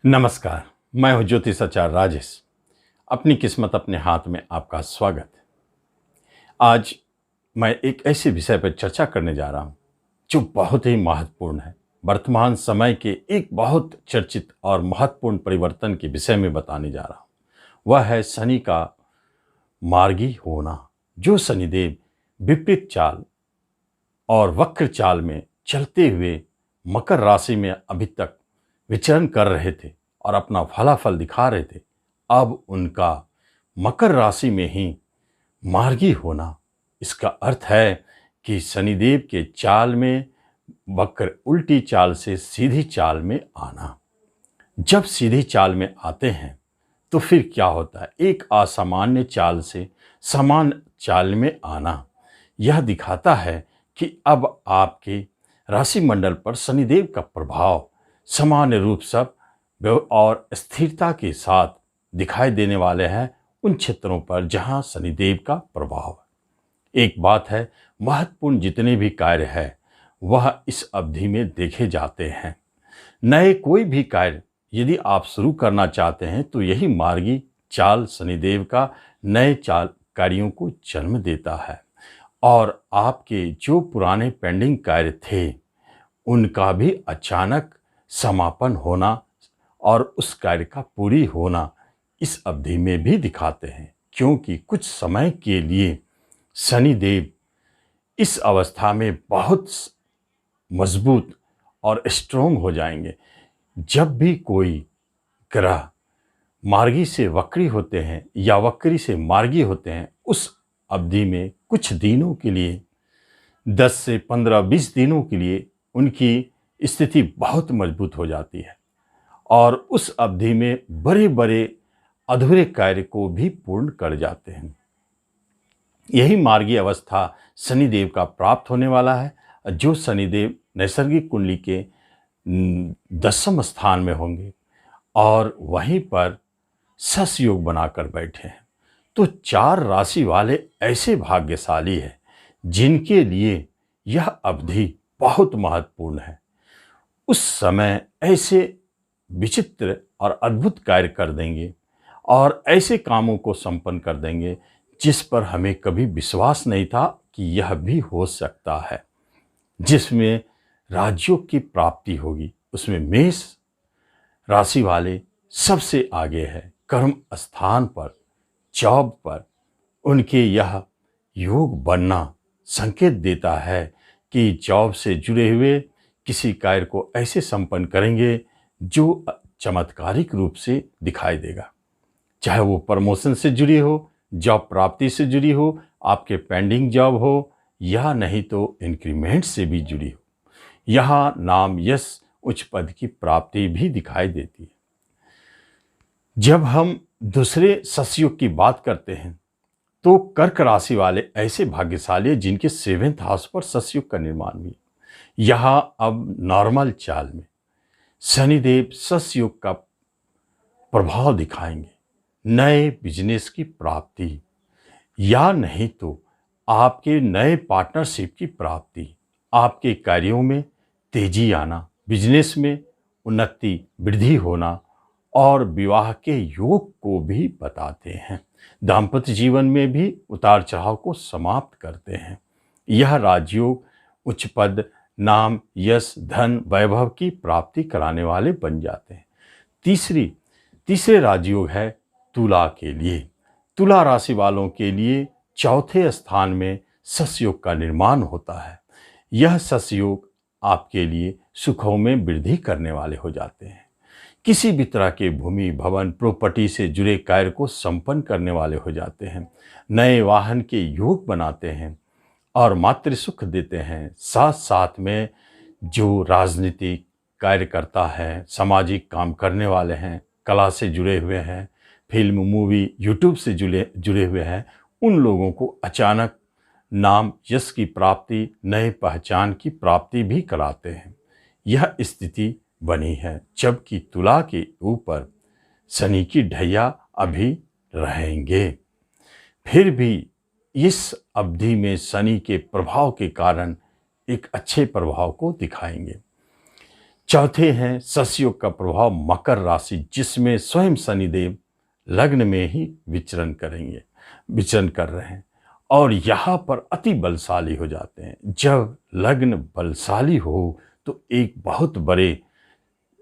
नमस्कार। मैं हूं ज्योतिष आचार्य राजेश। अपनी किस्मत अपने हाथ में आपका स्वागत है। आज मैं एक ऐसे विषय पर चर्चा करने जा रहा हूं जो बहुत ही महत्वपूर्ण है। वर्तमान समय के एक बहुत चर्चित और महत्वपूर्ण परिवर्तन के विषय में बताने जा रहा हूं। वह है शनि का मार्गी होना। जो शनिदेव विपरीत चाल और वक्र चाल में चलते हुए मकर राशि में अभी तक विचरण कर रहे थे और अपना फलाफल दिखा रहे थे, अब उनका मकर राशि में ही मार्गी होना। इसका अर्थ है कि शनिदेव के चाल में वक्र उल्टी चाल से सीधी चाल में आना। जब सीधी चाल में आते हैं तो फिर क्या होता है? एक असामान्य चाल से समान चाल में आना। यह दिखाता है कि अब आपके राशि मंडल पर शनिदेव का प्रभाव सामान्य रूप से और स्थिरता के साथ दिखाई देने वाले हैं उन क्षेत्रों पर जहां शनिदेव का प्रभाव है। एक बात है, महत्वपूर्ण जितने भी कार्य है वह इस अवधि में देखे जाते हैं। नए कोई भी कार्य यदि आप शुरू करना चाहते हैं तो यही मार्गी चाल शनिदेव का नए चाल कार्यों को जन्म देता है और आपके जो पुराने पेंडिंग कार्य थे उनका भी अचानक समापन होना और उस कार्य का पूरी होना इस अवधि में भी दिखाते हैं, क्योंकि कुछ समय के लिए शनिदेव इस अवस्था में बहुत मजबूत और स्ट्रोंग हो जाएंगे। जब भी कोई ग्रह मार्गी से वक्री होते हैं या वक्री से मार्गी होते हैं, उस अवधि में कुछ दिनों के लिए 10 से 15-20 दिनों के लिए उनकी स्थिति बहुत मजबूत हो जाती है और उस अवधि में बड़े बड़े अधूरे कार्य को भी पूर्ण कर जाते हैं। यही मार्गी अवस्था शनिदेव का प्राप्त होने वाला है, जो शनिदेव नैसर्गिक कुंडली के 10वें स्थान में होंगे और वहीं पर सस योग बनाकर बैठे हैं। तो 4 राशि वाले ऐसे भाग्यशाली हैं जिनके लिए यह अवधि बहुत महत्वपूर्ण है। उस समय ऐसे विचित्र और अद्भुत कार्य कर देंगे और ऐसे कामों को संपन्न कर देंगे जिस पर हमें कभी विश्वास नहीं था कि यह भी हो सकता है। जिसमें राजयोग की प्राप्ति होगी, उसमें मेष राशि वाले सबसे आगे है। कर्म स्थान पर, जॉब पर उनके यह योग बनना संकेत देता है कि जॉब से जुड़े हुए किसी कार्य को ऐसे संपन्न करेंगे जो चमत्कारिक रूप से दिखाई देगा। चाहे वो प्रमोशन से जुड़ी हो, जॉब प्राप्ति से जुड़ी हो, आपके पेंडिंग जॉब हो या नहीं तो इंक्रीमेंट से भी जुड़ी हो। यहाँ नाम, यश, उच्च पद की प्राप्ति भी दिखाई देती है। जब हम दूसरे ससयुग की बात करते हैं तो कर्क राशि वाले ऐसे भाग्यशाली हैं जिनके 7वें हाउस पर ससयुग का निर्माण भी। यहाँ अब नॉर्मल चाल में शनिदेव ससयुग का प्रभाव दिखाएंगे। नए बिजनेस की प्राप्ति या नहीं तो आपके नए पार्टनरशिप की प्राप्ति, आपके कार्यों में तेजी आना, बिजनेस में उन्नति वृद्धि होना और विवाह के योग को भी बताते हैं। दाम्पत्य जीवन में भी उतार चढ़ाव को समाप्त करते हैं। यह राजयोग उच्च पद, नाम, यश, धन, वैभव की प्राप्ति कराने वाले बन जाते हैं। तीसरे राजयोग है तुला के लिए। तुला राशि वालों के लिए 4थे स्थान में ससयोग का निर्माण होता है। यह ससयोग आपके लिए सुखों में वृद्धि करने वाले हो जाते हैं। किसी भी तरह के भूमि, भवन, प्रॉपर्टी से जुड़े कार्य को संपन्न करने वाले हो जाते हैं। नए वाहन के योग बनाते हैं और मातृ सुख देते हैं। साथ साथ में जो राजनीतिक कार्य करता है, सामाजिक काम करने वाले हैं, कला से जुड़े हुए हैं, फिल्म, मूवी, यूट्यूब से जुड़े हुए हैं, उन लोगों को अचानक नाम, यश की प्राप्ति, नए पहचान की प्राप्ति भी कराते हैं। यह स्थिति बनी है, जबकि तुला के ऊपर शनि की ढैया अभी रहेंगे। फिर भी इस अवधि में शनि के प्रभाव के कारण एक अच्छे प्रभाव को दिखाएंगे। चौथे हैं ससयोग का प्रभाव मकर राशि, जिसमें स्वयं शनिदेव लग्न में ही विचरण कर रहे हैं और यहाँ पर अति बलशाली हो जाते हैं। जब लग्न बलशाली हो तो एक बहुत बड़े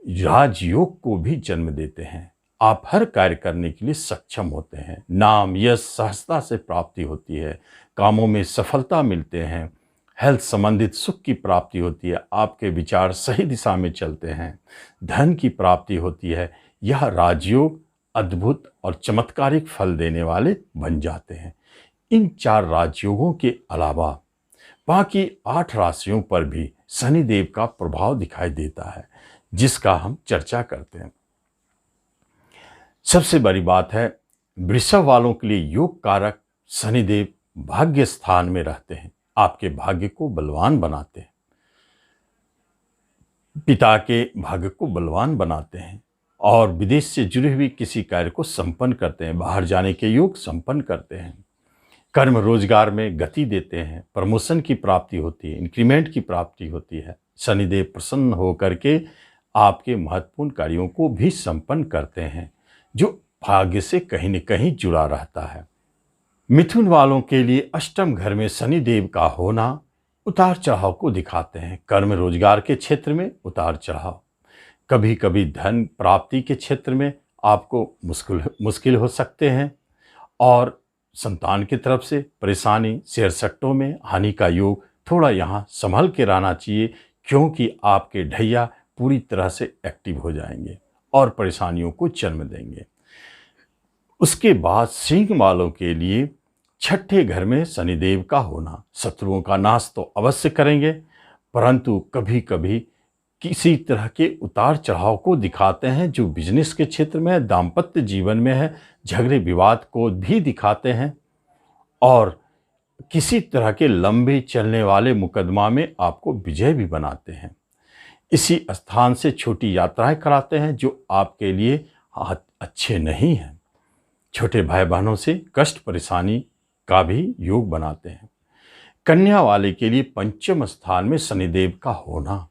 राजयोग को भी जन्म देते हैं। आप हर कार्य करने के लिए सक्षम होते हैं। नाम यश सहजता से प्राप्ति होती है, कामों में सफलता मिलते हैं, हेल्थ संबंधित सुख की प्राप्ति होती है, आपके विचार सही दिशा में चलते हैं, धन की प्राप्ति होती है। यह राजयोग अद्भुत और चमत्कारिक फल देने वाले बन जाते हैं। इन 4 राजयोगों के अलावा बाकी 8 राशियों पर भी शनिदेव का प्रभाव दिखाई देता है, जिसका हम चर्चा करते हैं। सबसे बड़ी बात है, वृषभ वालों के लिए योग कारक शनिदेव भाग्य स्थान में रहते हैं, आपके भाग्य को बलवान बनाते हैं, पिता के भाग्य को बलवान बनाते हैं और विदेश से जुड़ी हुई किसी कार्य को संपन्न करते हैं, बाहर जाने के योग संपन्न करते हैं, कर्म रोजगार में गति देते हैं, प्रमोशन की प्राप्ति होती है, इंक्रीमेंट की प्राप्ति होती है। शनिदेव प्रसन्न होकर के आपके महत्वपूर्ण कार्यों को भी संपन्न करते हैं, जो भाग्य से कहीं न कहीं जुड़ा रहता है। मिथुन वालों के लिए अष्टम घर में शनिदेव का होना उतार चढ़ाव को दिखाते हैं। कर्म रोजगार के क्षेत्र में उतार चढ़ाव, कभी कभी धन प्राप्ति के क्षेत्र में आपको मुश्किल हो सकते हैं और संतान की तरफ से परेशानी, शेयर सट्टों में हानि का योग। थोड़ा यहाँ संभल के रहना चाहिए, क्योंकि आपके ढैया पूरी तरह से एक्टिव हो जाएंगे और परेशानियों को जन्म देंगे। उसके बाद सिंह वालों के लिए छठे घर में शनिदेव का होना शत्रुओं का नाश तो अवश्य करेंगे, परंतु कभी कभी किसी तरह के उतार चढ़ाव को दिखाते हैं, जो बिजनेस के क्षेत्र में है, दाम्पत्य जीवन में है, झगड़े विवाद को भी दिखाते हैं और किसी तरह के लंबे चलने वाले मुकदमा में आपको विजय भी बनाते हैं। इसी स्थान से छोटी यात्राएं कराते हैं, जो आपके लिए अच्छे नहीं हैं। छोटे भाई बहनों से कष्ट परेशानी का भी योग बनाते हैं। कन्या वाले के लिए पंचम स्थान में शनिदेव का होना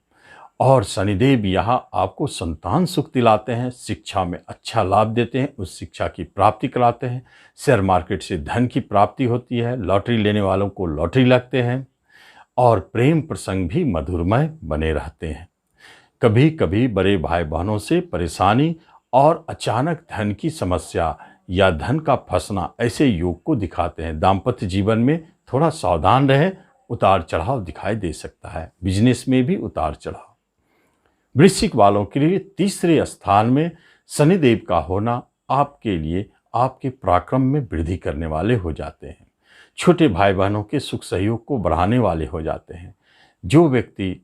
और शनिदेव यहाँ आपको संतान सुख दिलाते हैं, शिक्षा में अच्छा लाभ देते हैं, उस शिक्षा की प्राप्ति कराते हैं, शेयर मार्केट से धन की प्राप्ति होती है, लॉटरी लेने वालों को लॉटरी लगते हैं और प्रेम प्रसंग भी मधुरमय बने रहते हैं। कभी कभी बड़े भाई बहनों से परेशानी और अचानक धन की समस्या या धन का फंसना ऐसे योग को दिखाते हैं। दाम्पत्य जीवन में थोड़ा सावधान रहें, उतार चढ़ाव दिखाई दे सकता है। बिजनेस में भी उतार चढ़ाव। वृश्चिक वालों के लिए तीसरे स्थान में शनिदेव का होना आपके लिए आपके पराक्रम में वृद्धि करने वाले हो जाते हैं। छोटे भाई बहनों के सुख सहयोग को बढ़ाने वाले हो जाते हैं। जो व्यक्ति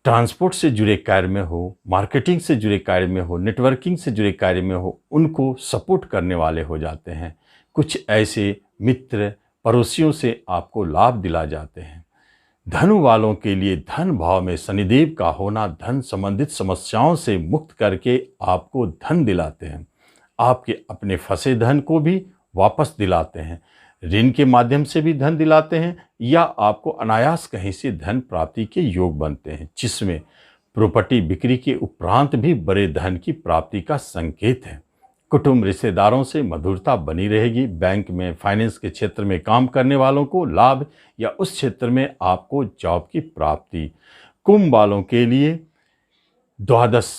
ट्रांसपोर्ट से जुड़े कार्य में हो, मार्केटिंग से जुड़े कार्य में हो, नेटवर्किंग से जुड़े कार्य में हो, उनको सपोर्ट करने वाले हो जाते हैं। कुछ ऐसे मित्र पड़ोसियों से आपको लाभ दिला जाते हैं। धनु वालों के लिए धन भाव में शनिदेव का होना धन संबंधित समस्याओं से मुक्त करके आपको धन दिलाते हैं। आपके अपने फंसे धन को भी वापस दिलाते हैं, ऋण के माध्यम से भी धन दिलाते हैं या आपको अनायास कहीं से धन प्राप्ति के योग बनते हैं, जिसमें प्रॉपर्टी बिक्री के उपरांत भी बड़े धन की प्राप्ति का संकेत है। कुटुंब रिश्तेदारों से मधुरता बनी रहेगी। बैंक में फाइनेंस के क्षेत्र में काम करने वालों को लाभ या उस क्षेत्र में आपको जॉब की प्राप्ति। कुंभ वालों के लिए द्वादश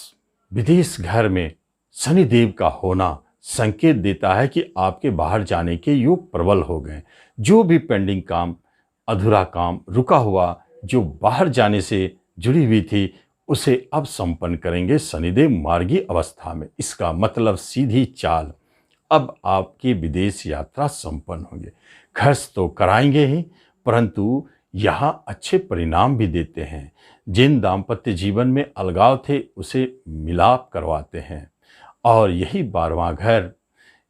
विदेश घर में शनिदेव का होना संकेत देता है कि आपके बाहर जाने के योग प्रबल हो गए। जो भी पेंडिंग काम, अधूरा काम, रुका हुआ जो बाहर जाने से जुड़ी हुई थी, उसे अब संपन्न करेंगे शनिदेव मार्गी अवस्था में। इसका मतलब सीधी चाल, अब आपकी विदेश यात्रा संपन्न होंगे। खर्च तो कराएंगे ही, परंतु यहाँ अच्छे परिणाम भी देते हैं। जिन दाम्पत्य जीवन में अलगाव थे, उसे मिलाप करवाते हैं और यही 12वां घर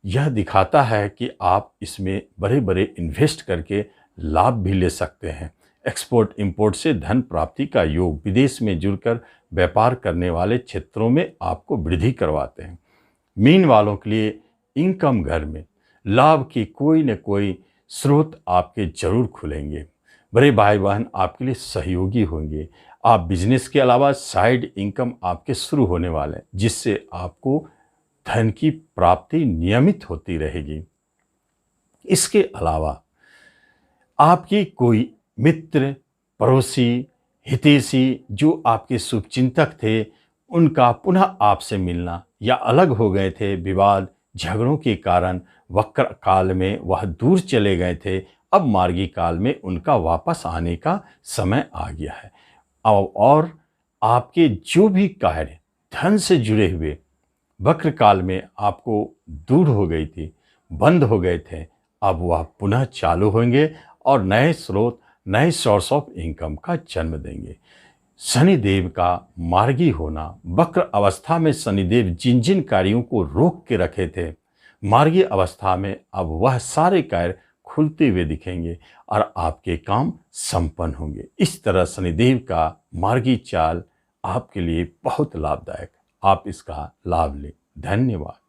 यह दिखाता है कि आप इसमें बड़े बड़े इन्वेस्ट करके लाभ भी ले सकते हैं। एक्सपोर्ट इंपोर्ट से धन प्राप्ति का योग, विदेश में जुड़कर व्यापार करने वाले क्षेत्रों में आपको वृद्धि करवाते हैं। मीन वालों के लिए इनकम घर में लाभ की कोई न कोई स्रोत आपके जरूर खुलेंगे। बड़े भाई बहन आपके लिए सहयोगी होंगे। आप बिजनेस के अलावा साइड इनकम आपके शुरू होने वाले हैं, जिससे आपको धन की प्राप्ति नियमित होती रहेगी। इसके अलावा आपकी कोई मित्र, पड़ोसी, हितैषी जो आपके शुभचिंतक थे, उनका पुनः आपसे मिलना, या अलग हो गए थे विवाद झगड़ों के कारण, वक्र काल में वह दूर चले गए थे, अब मार्गी काल में उनका वापस आने का समय आ गया है। और आपके जो भी कार्य धन से जुड़े हुए वक्र काल में आपको दूर हो गई थी, बंद हो गए थे, अब वह पुनः चालू होंगे और नए स्रोत, नए सोर्स ऑफ इनकम का जन्म देंगे। शनिदेव का मार्गी होना, वक्र अवस्था में शनिदेव जिन जिन कार्यों को रोक के रखे थे, मार्गी अवस्था में अब वह सारे कार्य खुलते हुए दिखेंगे और आपके काम संपन्न होंगे। इस तरह शनिदेव का मार्गी चाल आपके लिए बहुत लाभदायक, आप इसका लाभ लें। धन्यवाद।